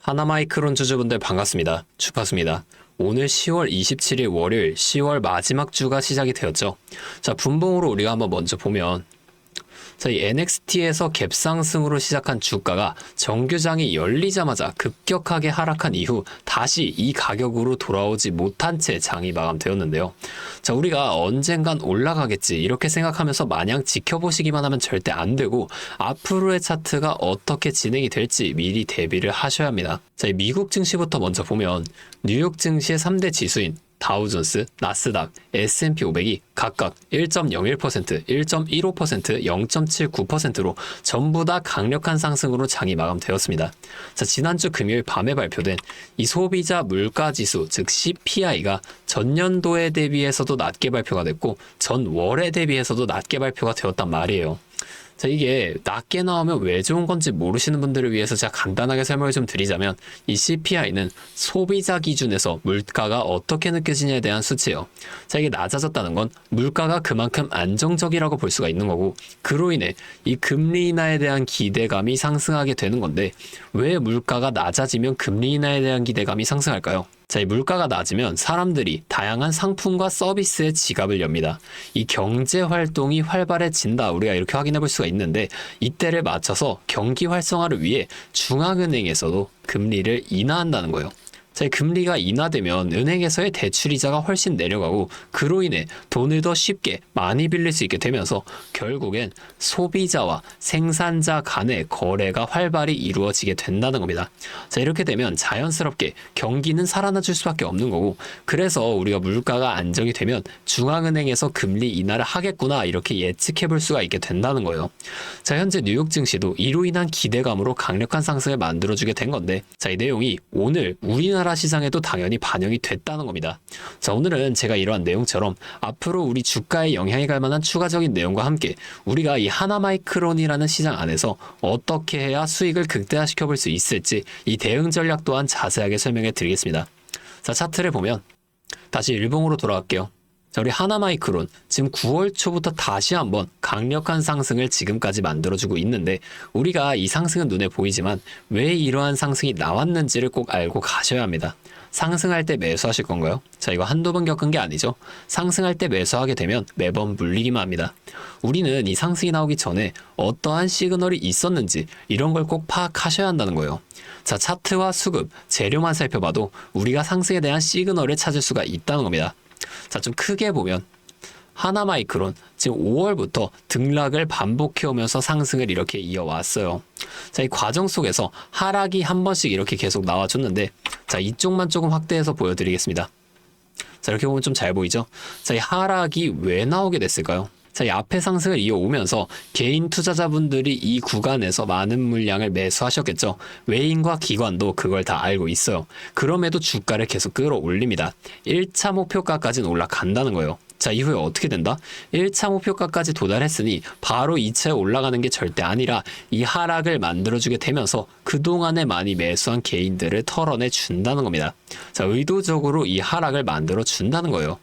하나마이크론 주주분들 반갑습니다. 주파수입니다. 오늘 10월 27일 월요일 10월 마지막 주가 시작이 되었죠. 자, 분봉으로 우리가 한번 먼저 보면 이 NXT에서 갭상승으로 시작한 주가가 정규장이 열리자마자 급격하게 하락한 이후 다시 이 가격으로 돌아오지 못한 채 장이 마감되었는데요. 자, 우리가 언젠간 올라가겠지 이렇게 생각하면서 마냥 지켜보시기만 하면 절대 안 되고 앞으로의 차트가 어떻게 진행이 될지 미리 대비를 하셔야 합니다. 자, 이 미국 증시부터 먼저 보면 뉴욕 증시의 3대 지수인 다우존스, 나스닥, S&P 500이 각각 1.01%, 1.15%, 0.79%로 전부 다 강력한 상승으로 장이 마감되었습니다. 자, 지난주 금요일 밤에 발표된 이 소비자 물가지수, 즉 CPI가 전년도에 대비해서도 낮게 발표가 됐고 전월에 대비해서도 낮게 발표가 되었단 말이에요. 자, 이게 낮게 나오면 왜 좋은 건지 모르시는 분들을 위해서 제가 간단하게 설명을 좀 드리자면 이 CPI는 소비자 기준에서 물가가 어떻게 느껴지냐에 대한 수치예요. 자, 이게 낮아졌다는 건 물가가 그만큼 안정적이라고 볼 수가 있는 거고 그로 인해 이 금리 인하에 대한 기대감이 상승하게 되는 건데 왜 물가가 낮아지면 금리 인하에 대한 기대감이 상승할까요? 자, 이 물가가 낮으면 사람들이 다양한 상품과 서비스에 지갑을 엽니다. 이 경제 활동이 활발해진다. 우리가 이렇게 확인해 볼 수가 있는데 이때를 맞춰서 경기 활성화를 위해 중앙은행에서도 금리를 인하한다는 거예요. 자, 이 금리가 인하되면 은행에서의 대출이자가 훨씬 내려가고 그로 인해 돈을 더 쉽게 많이 빌릴 수 있게 되면서 결국엔 소비자와 생산자 간의 거래가 활발히 이루어지게 된다는 겁니다. 자, 이렇게 되면 자연스럽게 경기는 살아나줄 수밖에 없는 거고 그래서 우리가 물가가 안정이 되면 중앙은행에서 금리 인하를 하겠구나 이렇게 예측해 볼 수가 있게 된다는 거예요. 자, 현재 뉴욕 증시도 이로 인한 기대감으로 강력한 상승을 만들어주게 된 건데 자, 이 내용이 오늘 우리나라 시장에도 당연히 반영이 됐다는 겁니다. 자, 오늘은 제가 이러한 내용처럼 앞으로 우리 주가에 영향이 갈 만한 추가적인 내용과 함께 우리가 이 하나마이크론이라는 시장 안에서 어떻게 해야 수익을 극대화시켜 볼 수 있을지 이 대응 전략 또한 자세하게 설명해 드리겠습니다. 자, 차트를 보면 다시 일봉으로 돌아갈게요. 자, 우리 하나마이크론 지금 9월 초부터 다시 한번 강력한 상승을 지금까지 만들어주고 있는데 우리가 이 상승은 눈에 보이지만 왜 이러한 상승이 나왔는지를 꼭 알고 가셔야 합니다. 상승할 때 매수하실 건가요? 자, 이거 한두 번 겪은 게 아니죠. 상승할 때 매수하게 되면 매번 물리기만 합니다. 우리는 이 상승이 나오기 전에 어떠한 시그널이 있었는지 이런 걸 꼭 파악하셔야 한다는 거예요. 자, 차트와 수급, 재료만 살펴봐도 우리가 상승에 대한 시그널을 찾을 수가 있다는 겁니다. 자, 좀 크게 보면 하나마이크론 지금 5월부터 등락을 반복해 오면서 상승을 이렇게 이어왔어요. 자, 이 과정 속에서 하락이 한 번씩 이렇게 계속 나와줬는데 자, 이쪽만 조금 확대해서 보여드리겠습니다. 자, 이렇게 보면 좀 잘 보이죠? 자, 이 하락이 왜 나오게 됐을까요? 자, 이 앞에 상승을 이어오면서 개인 투자자분들이 이 구간에서 많은 물량을 매수하셨겠죠. 외인과 기관도 그걸 다 알고 있어요. 그럼에도 주가를 계속 끌어올립니다. 1차 목표가까지는 올라간다는 거예요. 자, 이후에 어떻게 된다? 1차 목표가까지 도달했으니 바로 2차에 올라가는 게 절대 아니라 이 하락을 만들어주게 되면서 그동안에 많이 매수한 개인들을 털어내 준다는 겁니다. 자, 의도적으로 이 하락을 만들어 준다는 거예요.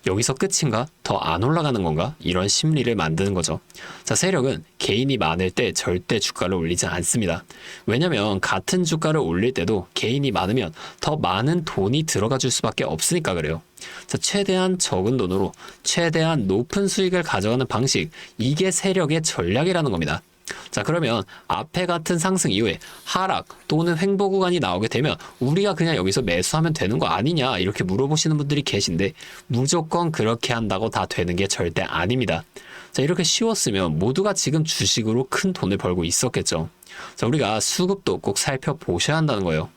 여기서 끝인가? 더 안 올라가는 건가? 이런 심리를 만드는 거죠. 자, 세력은 개인이 많을 때 절대 주가를 올리지 않습니다. 왜냐면 같은 주가를 올릴 때도 개인이 많으면 더 많은 돈이 들어가 줄 수밖에 없으니까 그래요. 자, 최대한 적은 돈으로 최대한 높은 수익을 가져가는 방식, 이게 세력의 전략이라는 겁니다. 자, 그러면 앞에 같은 상승 이후에 하락 또는 횡보 구간이 나오게 되면 우리가 그냥 여기서 매수하면 되는 거 아니냐 이렇게 물어보시는 분들이 계신데 무조건 그렇게 한다고 다 되는 게 절대 아닙니다. 자, 이렇게 쉬웠으면 모두가 지금 주식으로 큰 돈을 벌고 있었겠죠. 자, 우리가 수급도 꼭 살펴보셔야 한다는 거예요.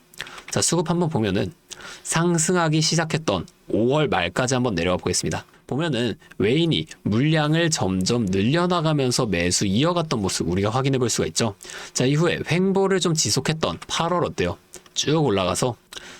자, 수급 한번 보면은 상승하기 시작했던 5월 말까지 한번 내려가 보겠습니다. 보면은 외인이 물량을 점점 늘려나가면서 매수 이어갔던 모습 우리가 확인해 볼 수가 있죠. 자, 이후에 횡보를 좀 지속했던 8월 어때요? 쭉 올라가서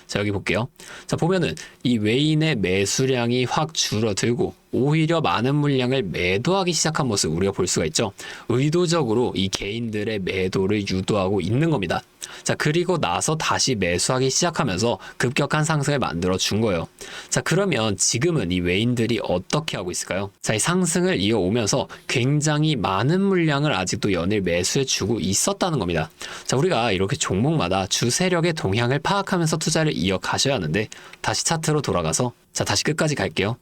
자, 여기 볼게요. 자, 보면은 이 외인의 매수량이 확 줄어들고 오히려 많은 물량을 매도하기 시작한 모습 우리가 볼 수가 있죠. 의도적으로 이 개인들의 매도를 유도하고 있는 겁니다. 자, 그리고 나서 다시 매수하기 시작하면서 급격한 상승을 만들어 준 거예요. 자, 그러면 지금은 이 외인들이 어떻게 하고 있을까요? 자, 이 상승을 이어오면서 굉장히 많은 물량을 아직도 연일 매수해 주고 있었다는 겁니다. 자, 우리가 이렇게 종목마다 주 세력의 동향을 파악하면서 투자를 이어가셔야 하는데, 다시 차트로 돌아가서 자, 다시 끝까지 갈게요.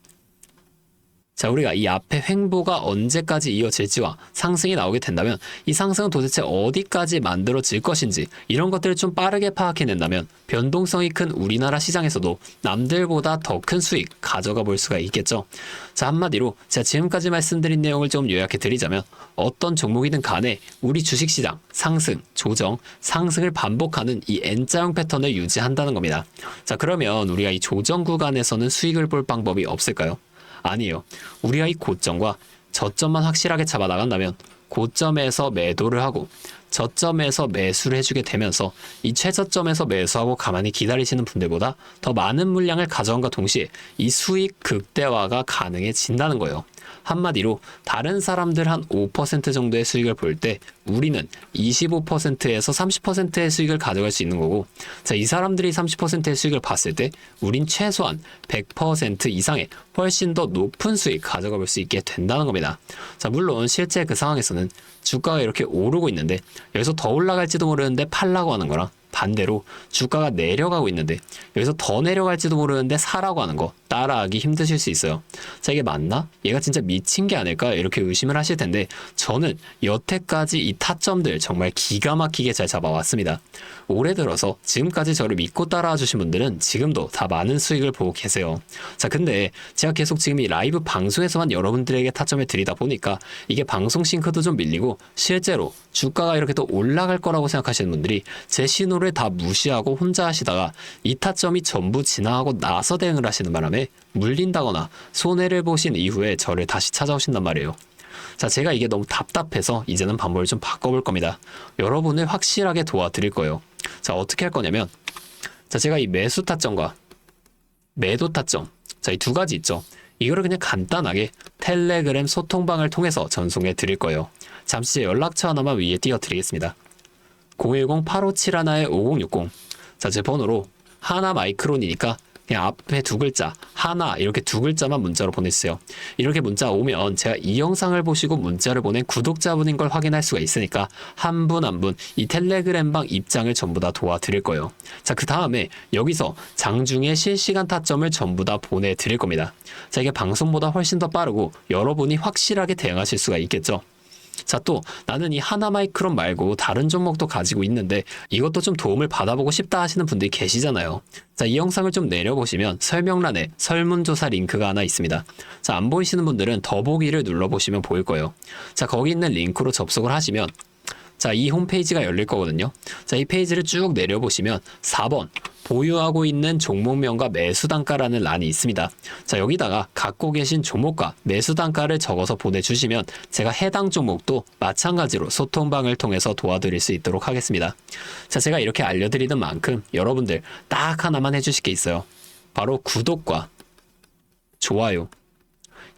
자, 우리가 이 앞에 횡보가 언제까지 이어질지와 상승이 나오게 된다면 이 상승은 도대체 어디까지 만들어질 것인지, 이런 것들을 좀 빠르게 파악해낸다면 변동성이 큰 우리나라 시장에서도 남들보다 더 큰 수익 가져가 볼 수가 있겠죠. 자, 한마디로 제가 지금까지 말씀드린 내용을 좀 요약해 드리자면, 어떤 종목이든 간에 우리 주식시장 상승, 조정, 상승을 반복하는 이 N자형 패턴을 유지한다는 겁니다. 자, 그러면 우리가 이 조정 구간에서는 수익을 볼 방법이 없을까요? 아니에요. 우리가 이 고점과 저점만 확실하게 잡아 나간다면 고점에서 매도를 하고 저점에서 매수를 해주게 되면서 이 최저점에서 매수하고 가만히 기다리시는 분들보다 더 많은 물량을 가져온과 동시에 이 수익 극대화가 가능해진다는 거예요. 한마디로 다른 사람들 한 5% 정도의 수익을 볼 때 우리는 25%에서 30%의 수익을 가져갈 수 있는 거고, 자, 이 사람들이 30%의 수익을 봤을 때 우린 최소한 100% 이상의 훨씬 더 높은 수익 가져가 볼 수 있게 된다는 겁니다. 자, 물론 실제 그 상황에서는 주가가 이렇게 오르고 있는데 여기서 더 올라갈지도 모르는데 팔라고 하는 거랑, 반대로 주가가 내려가고 있는데 여기서 더 내려갈지도 모르는데 사라고 하는 거 따라하기 힘드실 수 있어요. 자, 이게 맞나? 얘가 진짜 미친 게 아닐까? 이렇게 의심을 하실 텐데, 저는 여태까지 이 타점들 정말 기가 막히게 잘 잡아왔습니다. 올해 들어서 지금까지 저를 믿고 따라와 주신 분들은 지금도 다 많은 수익을 보고 계세요. 자, 근데 제가 계속 지금 이 라이브 방송에서만 여러분들에게 타점을 드리다 보니까 이게 방송 싱크도 좀 밀리고, 실제로 주가가 이렇게 또 올라갈 거라고 생각하시는 분들이 제 신호를 다 무시하고 혼자 하시다가 이 타점이 전부 지나가고 나서 대응을 하시는 바람에 물린다거나 손해를 보신 이후에 저를 다시 찾아오신단 말이에요. 자, 제가 이게 너무 답답해서 이제는 방법을 좀 바꿔볼 겁니다. 여러분을 확실하게 도와드릴 거예요. 자, 어떻게 할 거냐면, 자, 제가 이 매수 타점과 매도 타점, 자, 이 두 가지 있죠. 이거를 그냥 간단하게 텔레그램 소통방을 통해서 전송해 드릴 거예요. 잠시 제 연락처 하나만 위에 띄워 드리겠습니다. 010-8571-5060. 자, 제 번호로 하나 마이크론이니까 그냥 앞에 두 글자 하나, 이렇게 두 글자만 문자로 보내주세요. 이렇게 문자 오면 제가 이 영상을 보시고 문자를 보낸 구독자분인 걸 확인할 수가 있으니까 한 분 한 분 이 텔레그램방 입장을 전부 다 도와드릴 거예요. 자, 그 다음에 여기서 장중에 실시간 타점을 전부 다 보내드릴 겁니다. 자, 이게 방송보다 훨씬 더 빠르고 여러분이 확실하게 대응하실 수가 있겠죠. 자, 또 나는 이 하나 마이크론 말고 다른 종목도 가지고 있는데 이것도 좀 도움을 받아보고 싶다 하시는 분들이 계시잖아요. 자, 이 영상을 좀 내려보시면 설명란에 설문조사 링크가 하나 있습니다. 자, 안 보이시는 분들은 더보기를 눌러보시면 보일 거예요. 자, 거기 있는 링크로 접속을 하시면, 자, 이 홈페이지가 열릴 거거든요. 자, 이 페이지를 쭉 내려보시면 4번 보유하고 있는 종목명과 매수단가라는 란이 있습니다. 자, 여기다가 갖고 계신 종목과 매수단가를 적어서 보내주시면 제가 해당 종목도 마찬가지로 소통방을 통해서 도와드릴 수 있도록 하겠습니다. 자, 제가 이렇게 알려드리는 만큼 여러분들 딱 하나만 해주실 게 있어요. 바로 구독과 좋아요,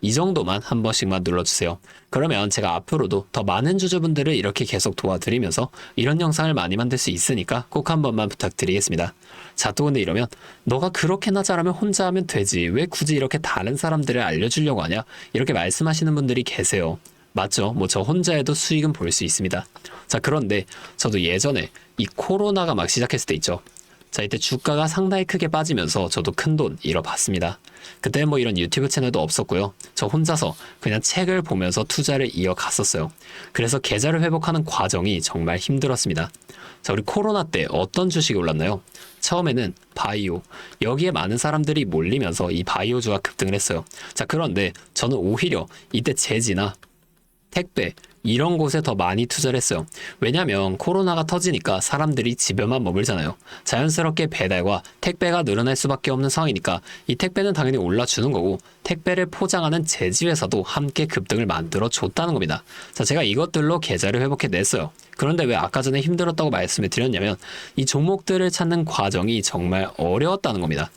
이 정도만 한 번씩만 눌러주세요. 그러면 제가 앞으로도 더 많은 주주분들을 이렇게 계속 도와드리면서 이런 영상을 많이 만들 수 있으니까 꼭 한 번만 부탁드리겠습니다. 자, 또 근데 이러면 너가 그렇게나 잘하면 혼자 하면 되지, 왜 굳이 이렇게 다른 사람들을 알려주려고 하냐, 이렇게 말씀하시는 분들이 계세요. 맞죠? 뭐 저 혼자 해도 수익은 볼 수 있습니다. 자, 그런데 저도 예전에 이 코로나가 막 시작했을 때 있죠. 자, 이때 주가가 상당히 크게 빠지면서 저도 큰돈 잃어봤습니다. 그때 뭐 이런 유튜브 채널도 없었고요. 저 혼자서 그냥 책을 보면서 투자를 이어갔었어요. 그래서 계좌를 회복하는 과정이 정말 힘들었습니다. 자, 우리 코로나 때 어떤 주식이 올랐나요? 처음에는 바이오, 여기에 많은 사람들이 몰리면서 이 바이오주가 급등을 했어요. 자, 그런데 저는 오히려 이때 제지나 택배, 이런 곳에 더 많이 투자를 했어요. 왜냐면 코로나가 터지니까 사람들이 집에만 머물잖아요. 자연스럽게 배달과 택배가 늘어날 수밖에 없는 상황이니까 이 택배는 당연히 올라주는 거고 택배를 포장하는 제지회사도 함께 급등을 만들어 줬다는 겁니다. 자, 제가 이것들로 계좌를 회복해냈어요. 그런데 왜 아까 전에 힘들었다고 말씀을 드렸냐면 이 종목들을 찾는 과정이 정말 어려웠다는 겁니다.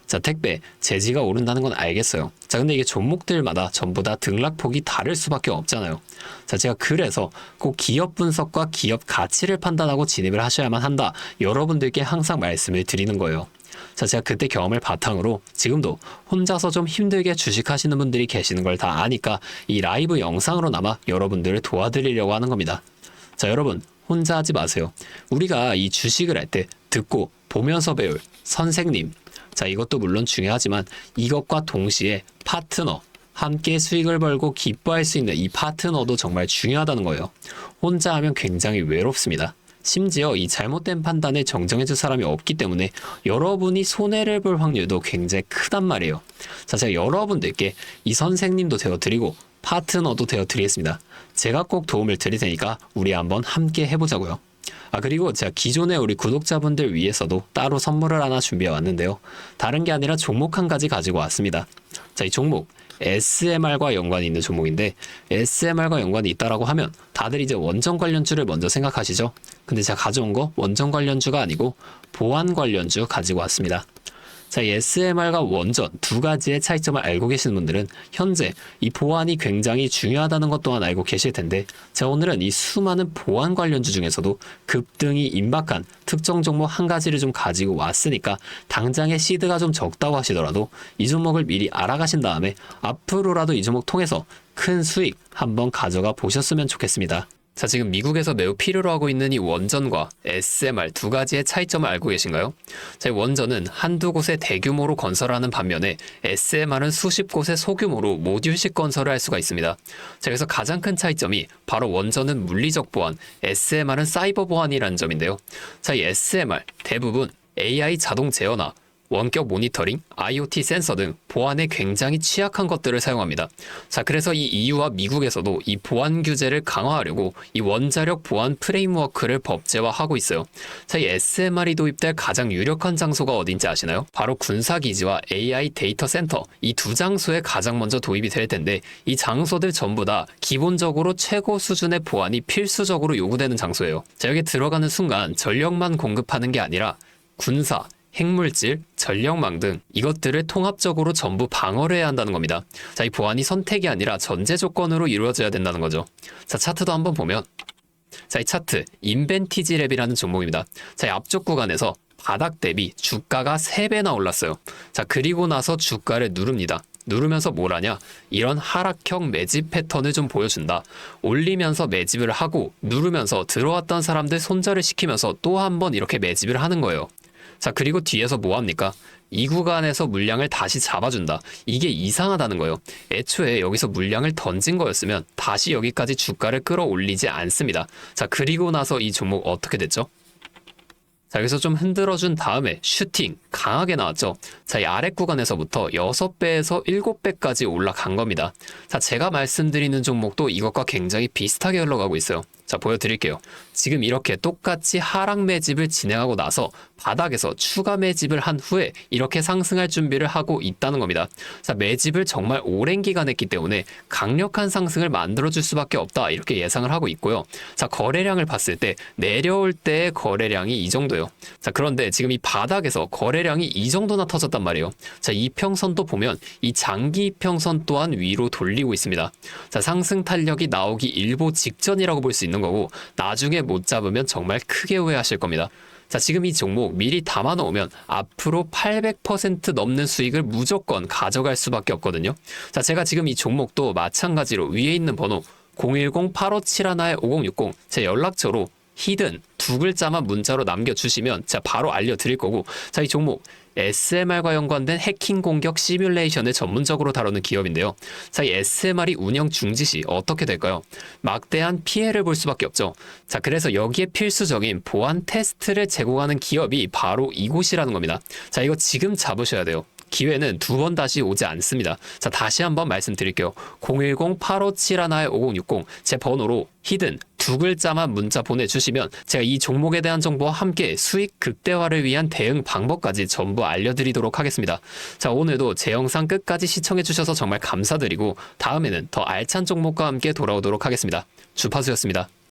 자, 택배, 제지가 오른다는 건 알겠어요. 자, 근데 이게 종목들마다 전부 다 등락폭이 다를 수밖에 없잖아요. 자, 제가 그래서 꼭 기업 분석과 기업 가치를 판단하고 진입을 하셔야만 한다. 여러분들께 항상 말씀을 드리는 거예요. 자, 제가 그때 경험을 바탕으로 지금도 혼자서 좀 힘들게 주식하시는 분들이 계시는 걸 다 아니까 이 라이브 영상으로나마 여러분들을 도와드리려고 하는 겁니다. 자, 여러분 혼자 하지 마세요. 우리가 이 주식을 할 때 듣고 보면서 배울 선생님, 자, 이것도 물론 중요하지만 이것과 동시에 파트너, 함께 수익을 벌고 기뻐할 수 있는 이 파트너도 정말 중요하다는 거예요. 혼자 하면 굉장히 외롭습니다. 심지어 이 잘못된 판단을 정정해줄 사람이 없기 때문에 여러분이 손해를 볼 확률도 굉장히 크단 말이에요. 자, 제가 여러분들께 이 선생님도 되어드리고 파트너도 되어드리겠습니다. 제가 꼭 도움을 드릴 테니까 우리 한번 함께 해보자고요. 그리고 제가 기존의 우리 구독자분들 위해서도 따로 선물을 하나 준비해 왔는데요. 다른 게 아니라 종목 한 가지 가지고 왔습니다. 자, 이 종목 SMR과 연관이 있는 종목인데 SMR과 연관이 있다라고 하면 다들 이제 원전 관련주를 먼저 생각하시죠? 근데 제가 가져온 거 원전 관련주가 아니고 보안 관련주 가지고 왔습니다. 자, 이 SMR과 원전 두 가지의 차이점을 알고 계시는 분들은 현재 이 보안이 굉장히 중요하다는 것 또한 알고 계실 텐데 제가 오늘은 이 수많은 보안 관련주 중에서도 급등이 임박한 특정 종목 한 가지를 좀 가지고 왔으니까 당장의 시드가 좀 적다고 하시더라도 이 종목을 미리 알아가신 다음에 앞으로라도 이 종목 통해서 큰 수익 한번 가져가 보셨으면 좋겠습니다. 자, 지금 미국에서 매우 필요로 하고 있는 이 원전과 SMR 두 가지의 차이점을 알고 계신가요? 자, 이 원전은 한두 곳에 대규모로 건설하는 반면에 SMR은 수십 곳에 소규모로 모듈식 건설을 할 수가 있습니다. 자, 그래서 가장 큰 차이점이 바로 원전은 물리적 보안, SMR은 사이버 보안이라는 점인데요. 자, 이 SMR 대부분 AI 자동 제어나 원격 모니터링, IoT 센서 등 보안에 굉장히 취약한 것들을 사용합니다. 자, 그래서 이 EU와 미국에서도 이 보안 규제를 강화하려고 이 원자력 보안 프레임워크를 법제화하고 있어요. 자, 이 SMR이 도입될 가장 유력한 장소가 어딘지 아시나요? 바로 군사기지와 AI 데이터 센터, 이 두 장소에 가장 먼저 도입이 될 텐데 이 장소들 전부 다 기본적으로 최고 수준의 보안이 필수적으로 요구되는 장소예요. 자, 여기 들어가는 순간 전력만 공급하는 게 아니라 군사, 핵물질, 전력망 등 이것들을 통합적으로 전부 방어를 해야 한다는 겁니다. 자, 이 보안이 선택이 아니라 전제 조건으로 이루어져야 된다는 거죠. 자, 차트도 한번 보면 자, 이 차트 인벤티지 랩이라는 종목입니다. 자, 이 앞쪽 구간에서 바닥 대비 주가가 3배나 올랐어요. 자, 그리고 나서 주가를 누릅니다. 누르면서 뭘 하냐? 이런 하락형 매집 패턴을 좀 보여준다. 올리면서 매집을 하고 누르면서 들어왔던 사람들 손절을 시키면서 또 한 번 이렇게 매집을 하는 거예요. 자, 그리고 뒤에서 뭐 합니까? 이 구간에서 물량을 다시 잡아준다. 이게 이상하다는 거예요. 애초에 여기서 물량을 던진 거였으면 다시 여기까지 주가를 끌어올리지 않습니다. 자, 그리고 나서 이 종목 어떻게 됐죠? 자, 여기서 좀 흔들어준 다음에 슈팅 강하게 나왔죠. 자, 이 아래 구간에서부터 6배에서 7배까지 올라간 겁니다. 자, 제가 말씀드리는 종목도 이것과 굉장히 비슷하게 흘러가고 있어요. 자, 보여드릴게요. 지금 이렇게 똑같이 하락 매집을 진행하고 나서 바닥에서 추가 매집을 한 후에 이렇게 상승할 준비를 하고 있다는 겁니다. 자, 매집을 정말 오랜 기간 했기 때문에 강력한 상승을 만들어줄 수밖에 없다, 이렇게 예상을 하고 있고요. 자, 거래량을 봤을 때 내려올 때의 거래량이 이 정도예요. 자, 그런데 지금 이 바닥에서 거래량이 이 정도나 터졌단 말이에요. 자, 이평선도 보면 이 장기 이평선 또한 위로 돌리고 있습니다. 자, 상승 탄력이 나오기 일보 직전이라고 볼 수 있는 거고 나중에 못 잡으면 정말 크게 후회하실 겁니다. 자, 지금 이 종목 미리 담아 놓으면 앞으로 800% 넘는 수익을 무조건 가져갈 수밖에 없거든요. 자, 제가 지금 이 종목도 마찬가지로 위에 있는 번호 010-8571-5060 제 연락처로 히든 두 글자만 문자로 남겨주시면 제가 바로 알려드릴 거고, 자, 이 종목 SMR과 연관된 해킹 공격 시뮬레이션을 전문적으로 다루는 기업인데요. 자, 이 SMR이 운영 중지 시 어떻게 될까요? 막대한 피해를 볼 수밖에 없죠. 자, 그래서 여기에 필수적인 보안 테스트를 제공하는 기업이 바로 이곳이라는 겁니다. 자, 이거 지금 잡으셔야 돼요. 기회는 두 번 다시 오지 않습니다. 자, 다시 한번 말씀드릴게요. 010-8571-5060 제 번호로 히든 두 글자만 문자 보내주시면 제가 이 종목에 대한 정보와 함께 수익 극대화를 위한 대응 방법까지 전부 알려드리도록 하겠습니다. 자, 오늘도 제 영상 끝까지 시청해주셔서 정말 감사드리고 다음에는 더 알찬 종목과 함께 돌아오도록 하겠습니다. 주파수였습니다.